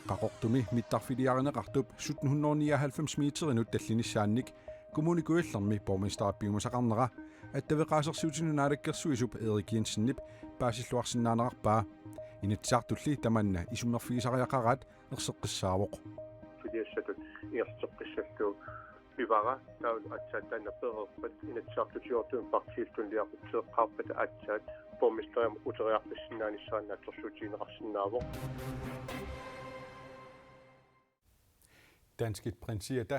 Qaqortumi mittarfiliarinaqartup 1799 meterинут таллинissaanник kommunikuillermi borgmesterappiumasaqarnera attavеqaasersuutinunaалаккерсуисуп Erik Jensen-nip paasilluarsinnaanaqarpaa initsaartulli tamanna isumnerfigisariaqarat erseqqissaavoq филиассатут иерсеққиссаллуу пивара таул атсаатаана перерпат инатсаартутиортуун партиилтунлиақутсеэққарпата атсаат боргместериам утериарпассинааниссааннаатторсуутиинеқарсинаавоқ Danskit prinsiata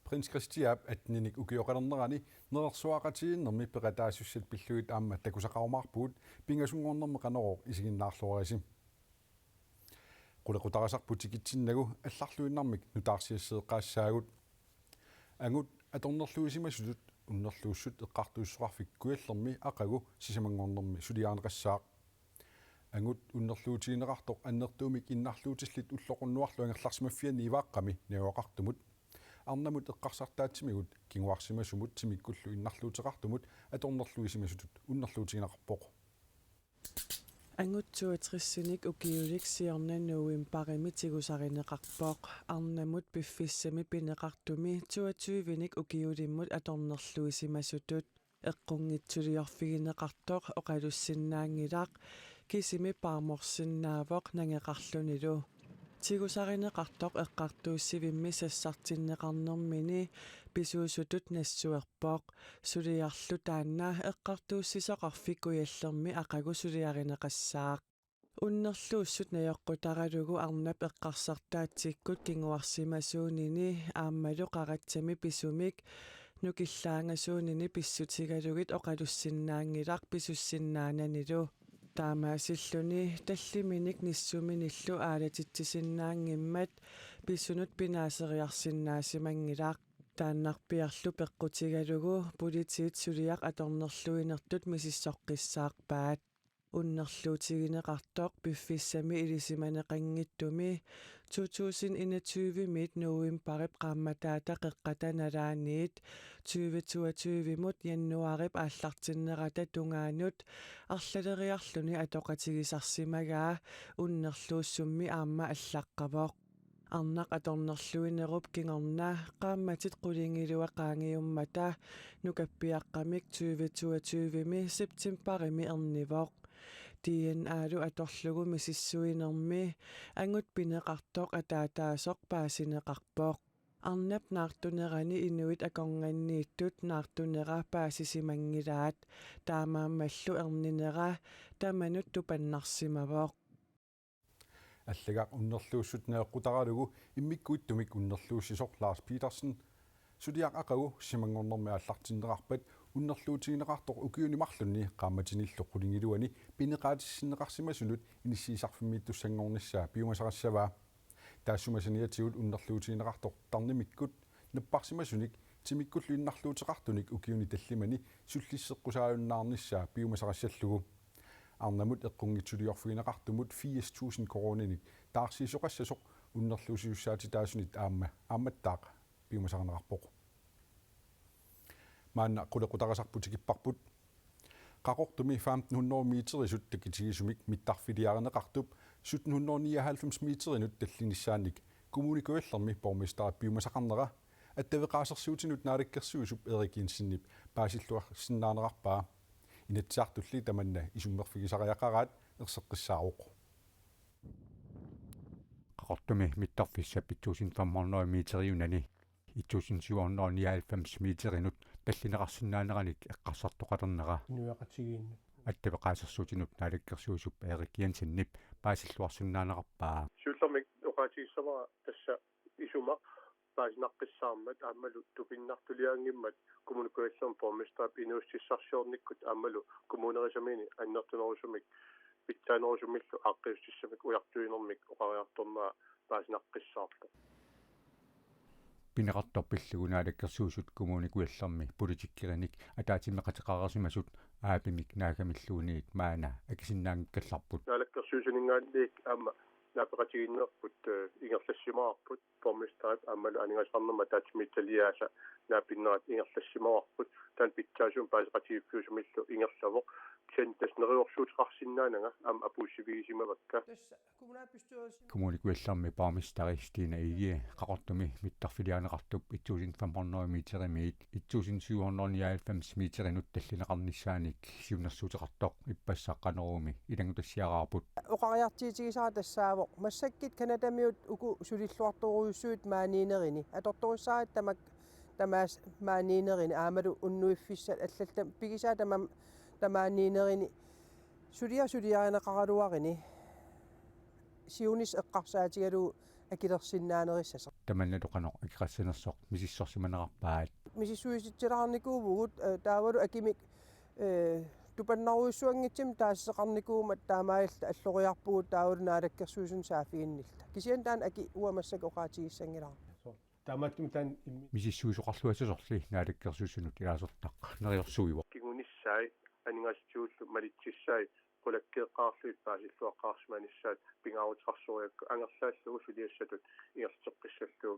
prins Christian atninik ukioqalernerani nerersuaqatiinnermi peqataassussit pilluit aamma takusaqarumarpuut pingasungornerme qanerooq isiginnaarluarisim qulequtarasarpu tikitsinnagu алларлуиннармик нутаарсиассеэққаассаагут агут аторнерлуисимасутут уннерлууссут эққартууссуарфик куаллерми ақагу сисамангорнерми сулиаарнеқассаақ агут уннерлуутиинеқартоқ аннертуумик иннарлуутиллит уллоқуннуарлу ангерларсимаффиани ивааққами науақартумут арнамут эққарсартаатсимигут кингуарсимасумут тимиккуллу иннарлуутеқартумут аторнерлуисимасутут уннерлуутигинеқарпоқ ангутсуатриссиник укиулик сиорнанууим паримитигусаринеқарпоқ арнамут пиффиссами пинеқартуми 22-виник укиулиммут аторнерлуисимасутут эққунгитсулиорфигинеқартоқ оқалуссиннаангилаақ кисими пааморсиннаавоқ нангеқарлунилу тигусаринеқартоқ эққартууссивимми сассартиннеқарнэрмини писуусутут нассуерпоқ сулиарлу таанна эққартууссисоқарфик уяллерми ақагу сулиаринеқассаақ уннерлууссут наёққутаралугу арнап эққарсартаатсиккут кингуарсимасуунини ааммалу қаратсами писумик нукиллаангасуунини писсутигалугит оқалуссиннаангилақ писуссиннаананилу таамаасиллуни таллиминик ниссуминиллу аалатитсисиннаангиммат писсунут пинаасериарсиннаасимангилаақ тааннарпиарлу пеққутигалугу политиит сулиақ аторнерлуинертут мисиссоққиссаарпаат уннерлуутигинеқартоқ пиффиссами илисиманеқангиттуми 2021 мит новембарип қаамматаата қеққатаналааниит 2022 мут яннуарип ааллартиннерата тунгаанут арлалериарлуни атоқатигисарсимагаа уннерлууссумми аама аллаққавоқ арнақ аторнерлуинеруп кингорна qaammatit qulingilua qaangiummata nukappiaqqamik 2022mi septemberimi ernivoq DNA-lu atorlugu misissuinermi angut pineqartoq ataataasoq paasineqarpoq arnap naartunerani inuit akornganniittut naartunera paasisimangilaat taamaammallu erninera tamanut tupannarsimavoq аллагаақ уннерлууссут неэққутараалугу иммиккуиттумик уннерлууссисоқ Lars Petersen сулиақ ақагу симангорнэрми ааллартиннеқарпат уннерлуутигинеқартоқ укиунимарлунни qaammatиниллу qulingilуани пинеқаатиссиннеқарсимасунут иниссиисарфиммииттуссангорниссаа пиумасарассаваа таассумасаниатигут уннерлуутигинеқартоқ тарнимиккут наппарсимасуник тимиккуллу иннарлуутеқартуник укиуни таллимани суллиссеққусааюннаарниссаа пиумасарассаллугу арнамут эққунгитсулиорфигинеқартумут 4000 корониник таарсиисоқассасоқ уннерлуусиуссаати таасунит аамматтаақ пиумасарнеқарпоқ маанна қулеқутарасарпу тикиппарпут қақортуми 1500 метерисут такитигисумик миттарфилиаринеқартуп 1799 метеринут таллинissaanник kommunikuillermi borgmester пиумасақарнера аттавеқаасерсуутинут наалаккерсуисуп Erik Jensen-nip паасиллуарсиннаанеқарпаа инатсаартулли таманна исуммерфигисариақараат ерсеққиссааруқ qaqortumi mittarfissappi 1500 meteriunani 1799 meterinut tallineqarsinnaaneranik eqqarsartoqalernera нуяқатигиинна аттавеқаасерсуутинут наалаккерсуусуп Erik Jensen-nip паасиллуарсиннаанеқарпаа сууллермик оқаатигиссавара тасса исумақ паасинаққиссаармат аамалу тупиннартулиаангиммат kommunikuation borgmester inuussissarsiornikkut aammalu kommunerisamiini annertunerusumik питтаанерусумиллу ааққиуссамик уяртуинермик оқариарторнаа паасинаққиссаарпо пинеқартарпиллугунаалаккерсуусут коммуникуаллерми политиккериник атаатимеқатеқарерсимасут аапимик наагамиллуунигит маана акисиннаангиккалларпут наалаккерсуусунингааллиик аама наапеқатигиннерпут ингерлассимаарпут боргместерип аамалу анигасарнерма таатимитталиааса naapinnerat ingerlassimaarput taan pitsaasum paasiqatiiffiusumillu ingerlavoq kentas neriorsuutiqarsinnaananga apuussivigisimavakka kommunikuillermi paamistaristiina igie qaqortumi mittarfilianeqartup 1500 meterimiit 1795 meterinut tallineqarnissaanik siunersuutiqartoq ippassaaqqanerumi ilangutassiaraarput oqariartiitigisaa tassaavoq massakkit kanatamiut uku sulilluartoruissuut maaniinerini atortorussaat tamaas maaniinerini aamalu unnuiffissat allaltam pigisaa tamaaniinerini suliarineqaraluarini siunis eqqarsaatigalu akilersinnaanerissasa tamannaluqanoq akiqassanersoq misissorsimanerarpaat misissuisitsilaqarnikuuvugut taavalu akimik tupannaruissuangitsim taasseqarnikuumat taamaayalta alloriarpugut taavalu naalakkersuusun saafiginnilta kisian taan aki uamassak oqaatigissangilara taamaattum taan misissuusoqarluassasorli naalakkersuusunut ilaasortaq neriorsuivoq kingunissai aningastiullu malitsissai qulakkeeqqaarluit paasilluaqqaarsmanissaat pingaarutiqarsuuriakku angerlaalluu suliassatut ingerteqqissallu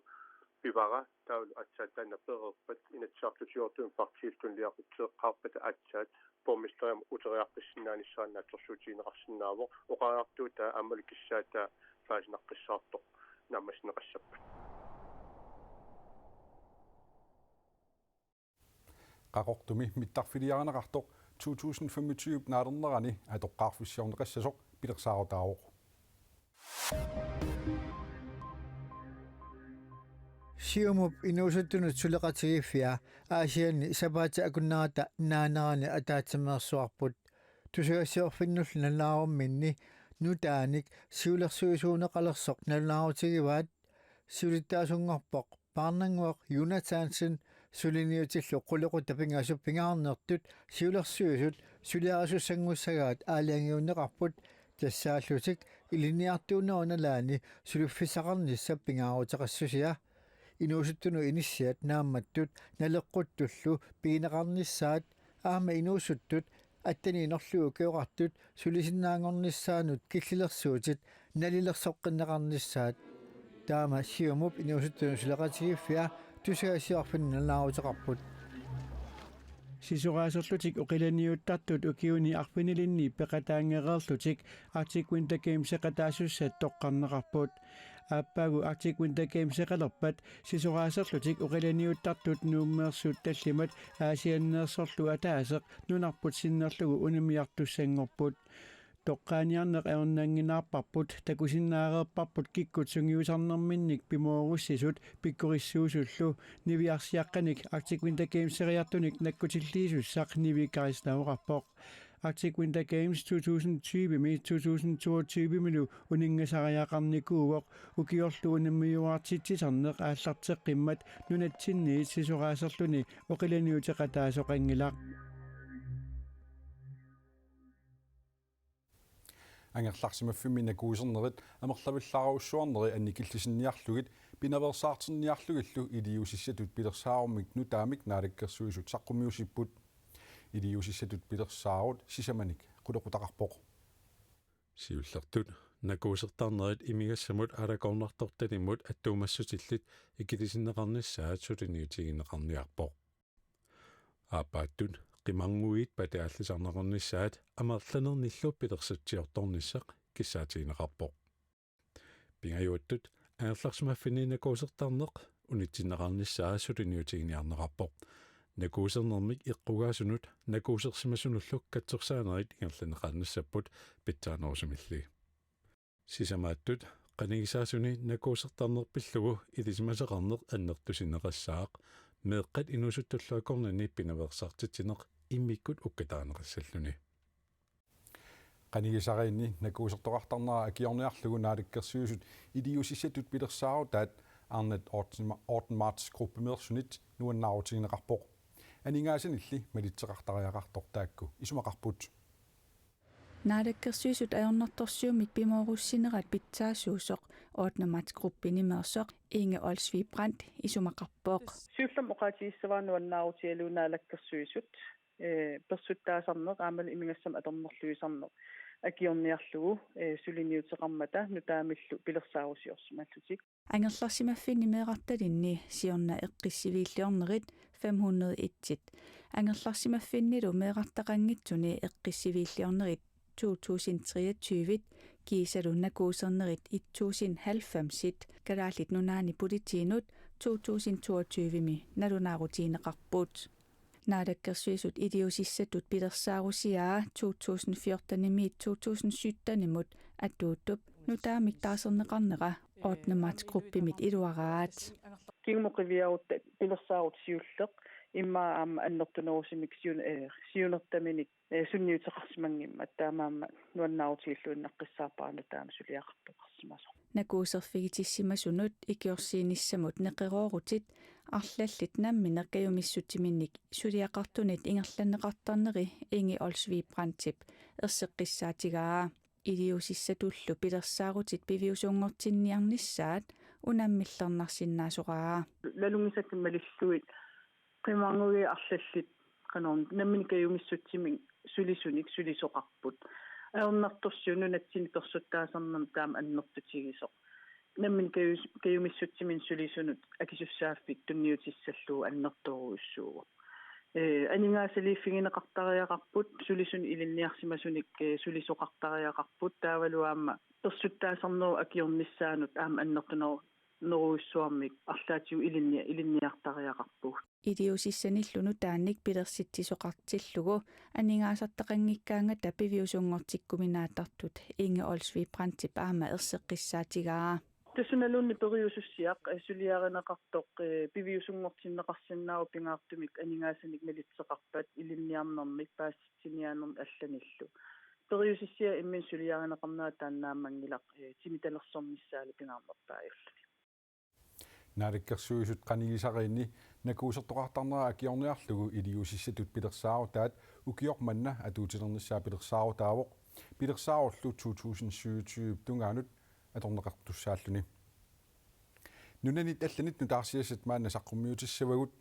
pivara taulu atsaataanna pererpat inatsartutiortuun partiiltun liaqutseeqqaarpata atsaat pormistariam uteriaqqissinnaanissaannaatsorsuutiineqarsinnaaவோq oqariartuuta ammalikissaata paasinaqqissaartoq nammasneqassappat qaqortumi mittarfiliaranaqartoq 2025 naalernerani atoqqaarfissiorneqassasoq pilersaarotaavoq siumup inuusuttunut suleqatigiffia aasianni sapaata akunnerata naanarani ataatsameersuarput tusugassiorfinnullu nalaarumminni nutaanik siulersuisuuneqalersoq nalaarutigivaat sulittaasunngorpoq paarnanguaq Jonathansen suliniutillu qulequtta pingaasup pingaarnertut siulersuisut suliarisussanggussagaat aaliangiunneqarput тассааллутик илиниартуунеруналаани сулуффисақарниссап пингаарутеқассусиа инуусуттуну иниссиат наамматтут налеққуттуллу пигинеқарниссаат аама инуусуттут аттаниинерлугу кеоқартут сулисиннаангорниссаанут киллилерсуутит налилерсоққиннеқарниссаат таама сиумуп инуусуттуну сулеқатигиффиа тусагассиарфинналаарутеқарпут сисораасерлутик оқиланиуттартут укиуни арфинилинни пеқатаангереерлутик Arctic Winter Games эқатаассуссат тоққарнеқарпут ааппаагу Arctic Winter Games эқалерпат сисораасерлутик оқиланиуттартут нууммеерсуут таллимат аасианнеерсорлу атаасеқ нунарпут синнерлугу унамиартуссангорпут тоққааниарнеқ аернаангинаарпарпут такусиннаареерпарпут киккут сунгиусарнерминник пимооруссисут пиккориссуусуллу нивиарсиаққаник Arctic Winter Games сериартуник наккутиллиисуссақ нивикариснауқарпоқ Arctic Winter Games 2020 ми 2022 милу унингасариақарникууоқ укиорлу унаммиуартитсисарнеқ ааллартеққиммат нунатсинниит сисораасерлуни оқиланиутеқатаасоқангилақ ангерларсимаффимина куусернерит амерлавиллааруссуарнери анникиллисинниарлугит пинаверсаартинниарлугиллу илиусиссатут пилерсааруммик нутаамик наалаккерсуисут саққумиусиппут илиусиссатут пилерсаарут сисаманик қулеқутақарпоқ сиуллертут накуусертарнерит имигассамут алакорнарторталиммут аттуумассутиллит икилисиннеқарниссаат сулиниутигинеқарниарпоқ аапааттут qimangguit pataallisarnernernissaat amerlanernill pilersattiortornissaq kissaatigineqarpoq pingajuuttut aerlarsimaffini nakuusertarneq unitsinneqarnissaa suliniutiginiarneqarpoq nakuusernermik iqqugaasunut nakuusersimasunulluk katsorsaanerit ingerlaneqarnissapput pitsaanerusumilli sisamaattut qanigisaasuni nakuusertarnerpillugu ilisimaseqarneq annertusineqassaaq meeqqat inusuttulluakornani pinaversartitineq immikkut ukkataaneqassalluni qanigisariinni nakuusertoqartarnera akiorniarlugu naalikkersuusut iliusissatut pilersaarutat arnat Orten Marts gruppemersunit nuannaarutigneqarpoq aningaasanilli malitseqartariaqartor taakku isumaqarput naadakkersuisut ajornertorsiumik pimoorussinerat pitsaassuusoq Orten Marts gruppinimersoq Inge Olsvig Brandt isumaqarpoq syvlam oqaatiissavaannuannaaruutigalu naalakkersuisut persuttaasarneq aamal imingassam atornerluisarneq akiorniarlugu suliniuteqarmata nutaamillu pilersaarusiorsumallutik angerlarsimaffini meeqartalinni siorna eqqissiviilliornerit 501 анgerlarsimaffinnilu meeqartaqanngitsuni eqqissiviilliornerit 2023 kiisalu nakuusernerit 1090 kalaallit nunaani politiinut 2022mi nalunaarutiineqarpuut naadakkersuisut idiusissatut pilersaarusiaa 2014-nimi 2017-nimut attuuttup nutaamik taaserneqarneqa 8. martsgruppimit iluaraat kingmuqiviarut pilersaarut siulleq imma aama annertunerusimik siunertaminik sunniuteqarsimangimma taamaamma nuannaarutigilluinnaqqissaarpaana taama suliaqartoqarsimaso nakuuserfigitissimasunut ikiorsiinissamut neqeroorutit arlallit nammi neqqayumissutiminnik suliaqartunit ingerlanneqartarneri ingi olsviibrantip erseqqissaatigaa idiusissatullu pilersaarutit piviusungortinniarnissaat unammillernarsиннаасоqaa lalungisakimmalilluit qimaangugi arlallit qanorn namminikayumissutsimik sulisunik sulisoqarput aornartorsiunu natsini tersuttaasarnam taama annertutigisoq namminikayumissutimin sulisunut akisussaaffik tunniutissalluu annertoruussuugu aningaasaliiffigineqartariaqarput sulisun ilinniarsimasunik sulisoqartariaqarput taavaluaamma tersuttaasarneru akiornissaanut aama annertuneru neruussuarmik арлаатиу ilinniartariaqarpu idiusissanillunu taannik pilersitsisoqartillugu aningaasartaqanngikkaangata piviusungortikkuminaattartut inge olsviibrantip aama erseqqissaatigaa tusunalunni periusussiaq suliarinaqartoq piviusungortinneqarsinnaaru pingaartumik aningaassanik malitseqarpat ilinniarnermik paassitsiniaanerm allanillu periusissia immin suliarinaqarnaa taannaamangilaq timitalersornissaali pingaarnerpaaillu naarikkersuisut qanigisariinni nakuusertoqartarnera akiorniarlugu idiusissatut pilersaaru ukiormanna atuutilernissaa pilersaaru pilersaarullu 2027 tungaanut atorneqartussaalluni nunanit allanit nutaarsiasat maanna saqqummiutissavagut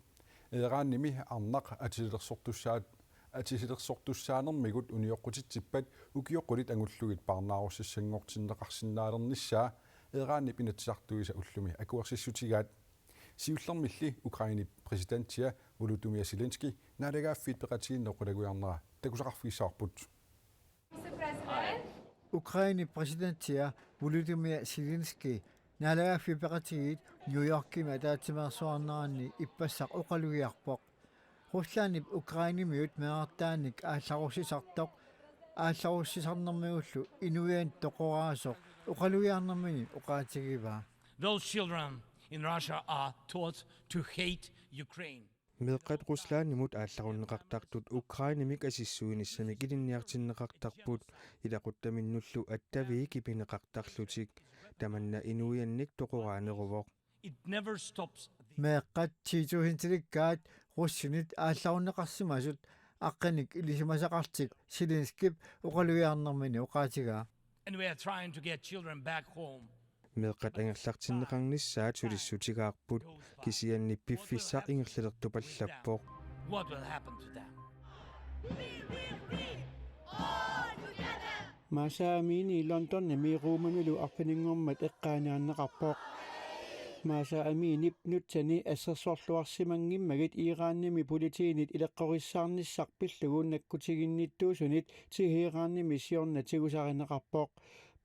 eeraannimi arnaq atisilерsortussaanermigut unioqqutitsippat ukioqqulit angullugit parnaarussangortinneqarsinnaalernissaa eeraannip inatsartuisa ullumi akuersissutigaat siullermilli Ukraini presidenttia Volodymyr Zelensky naalaгаaffiит peqatiinneqqulaguarnera takusaqarfiissaarput Ukraini presidenttia Volodymyr Zelensky naalaгаaffi peqatigit New Yorkima ataatimersuarnerani ippassaq oqalugiarpoq Ruslanip Ukrainimiut meartaanik aallarusisartoq aallarusisarnermigullu inuian toqoraasoq oqalugiarnermini oqaatigivaa Those children in Russia are taught to hate Ukraine. Meqqat Ruslanimut aallarunneqartartut Ukrainimik asissuinissamik ilinniartinneqartarput ilaquttaminullu attaviiki pineqartarlutik tamanna inuiannik toqoraaneruvoq It never stops. Meqqat tiituhintilikkaat russinit aallarunneqarsimasut aqqanik ilisimasaqartik Zelenskip oqalugiarnermini oqaatigaa And we are trying to get children back home. Meqqat angerlartinneqarnissaat sulissutigaarput kisianni piffissaq ingerlalertupallappoq What will happen to them? Maasaamiini London namiiruumamilu arpiningormat eqqaaniarneqarpoq Maasaamiinip nutsani assersorluarsimangimmagit Iiraannimi politiinit ileqqorissaarnissarpillugu nakkutiginnittuusunit tihiiraannimi siornatikusarineqarpoq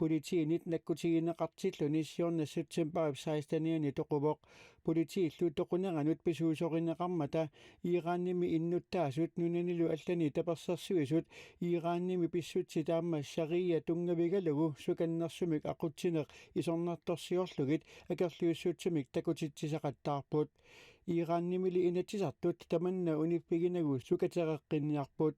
politiinit nakkutigineqartilluni siornassutsimparip 16-niani toquvoq politiillu toquneranut pisuusorineqarmata Iiraannimi innuttaasut nunanilu allani tapersersuisut Iiraannimi pissutitaamma sharia tungavigalugu sukannersumik aqutsineq isornartorsiorlugit akerliussutsimik takutitsisaqattaarput Iiraannimili inatisartut tamanna unippiginagu sukatereqqinniarput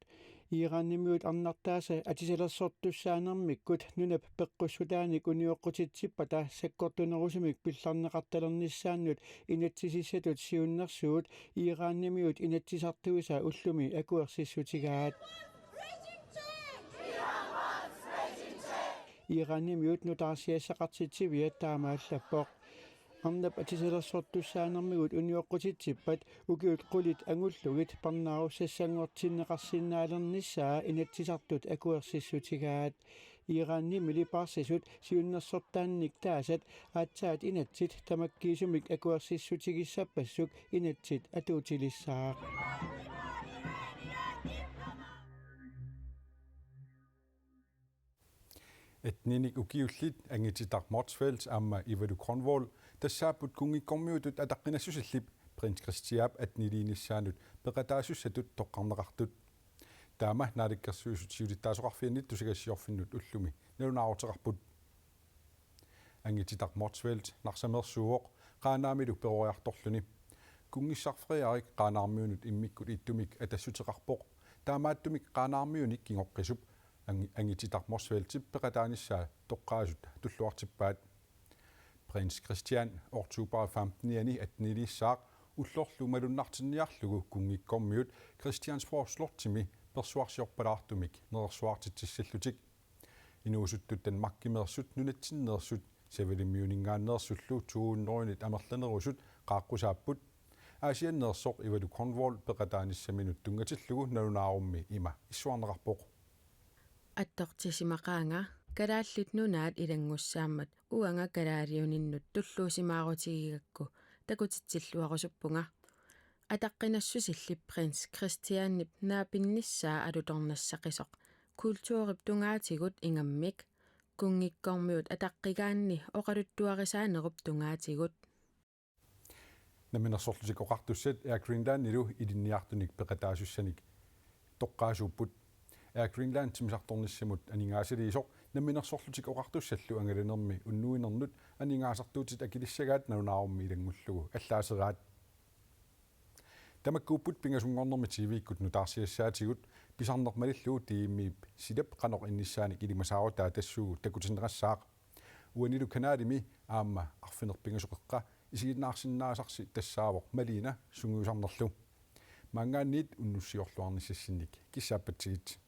Iiraannimiut arnartaasa atisalersortussaanermikkut nunap peqqussutaanik unioqqutitsippata sakkortunerusumik pillarneqartalernissaannut inatsisissatut siunnersuut Iiraannimiut inatsisartuisa ullumi akuersissutigaat Iiraannimiut nutaarsiassaqartitsiviat taamaallappoq Arnap atisalersortussaanermigut unioqqutitsippat ukiut qulit angullugit parnaarussangortinneqarsinnaalernissaa inatsisartut akuersissutigaat iiraanni miliparsisut siunnersortaannik taasat aatsaat inatsit tamakkiisumik akuarsissutigissapassuk inatsit atuutilissaaq etninik ukiullit angititar Motsfeldt amma Ivadu Kronvold tassaaput kungikkormiutut ataqqinassusillip prins Christiab atniliinissaanut peqataasusatut toqqarneqartut taama naalikkersuusut siulittaasoqarfiannit tusigassiorfinnut ullumi nalunaaruteqarput angititar Motsfeldt narsamersuuq qaanaamilu perooriartorluni kungissarfriarik qaanaarmiunut immikkut ittumik atassuteqarpoq taamaattumik qaanaarmiunik kingoqqisup angititar Motsfeldt peqataanissaa toqqaasut tulluartippaat prins Christian år 2015 atniliissaaq ullorlu malunnartinniarlugu kungikkormiut Christiansborg slortimi persuarsiorpalaartumik nersuartitsissallutik inuusuttut tan makkimeersut nunatsinneersut savelimmiuningaanneersullu tuunnorinit amerlanerusut qaaqqusaapput aasianneersoq Ivadu Kronvold peqataanissaminut tungatillugu nalunaarummi ima issuarneqarpoq атторtисимақаанга калааллут нунаат илангуссаамат уанга калаалиуниnnut туллуусимаарутигигакку такутитсиллуарусуппунга атаққинассусиллип принц Кристианнип наапинниссаа алуторнассақисоқ культуурип тунгаатигут ингаммик кунгиккормиут атаққигаанни оқалуттуарисаанеруп тунгаатигут наминерсорлутик оқартуссат Air Greenland нилу илинниартуник пеқатаасуссаник тоққаасууппут Air Greenland тимисарторниссамут анингаасилиисоқ наминерсорлутик оқартуссаллу ангалинерми уннуинернут анингаасартуутит акилиссагаат налунаарумми илангуллугу аллаасераат тамаккууппут пингасунгорнерми тивиккут нутаарсиассаатигут писарнермалиллуу тииммиип силап қанеқ инниссааник илимасаарутаа тассуугу такутинеқассаақ уанилу канаалими аама арфинерпингасоқеққа исигиннаарсиннаасарси тассаавоқ малина сунгуусарнерлу мангаанниит уннуссиорлуарниссассинник киссааппатсигит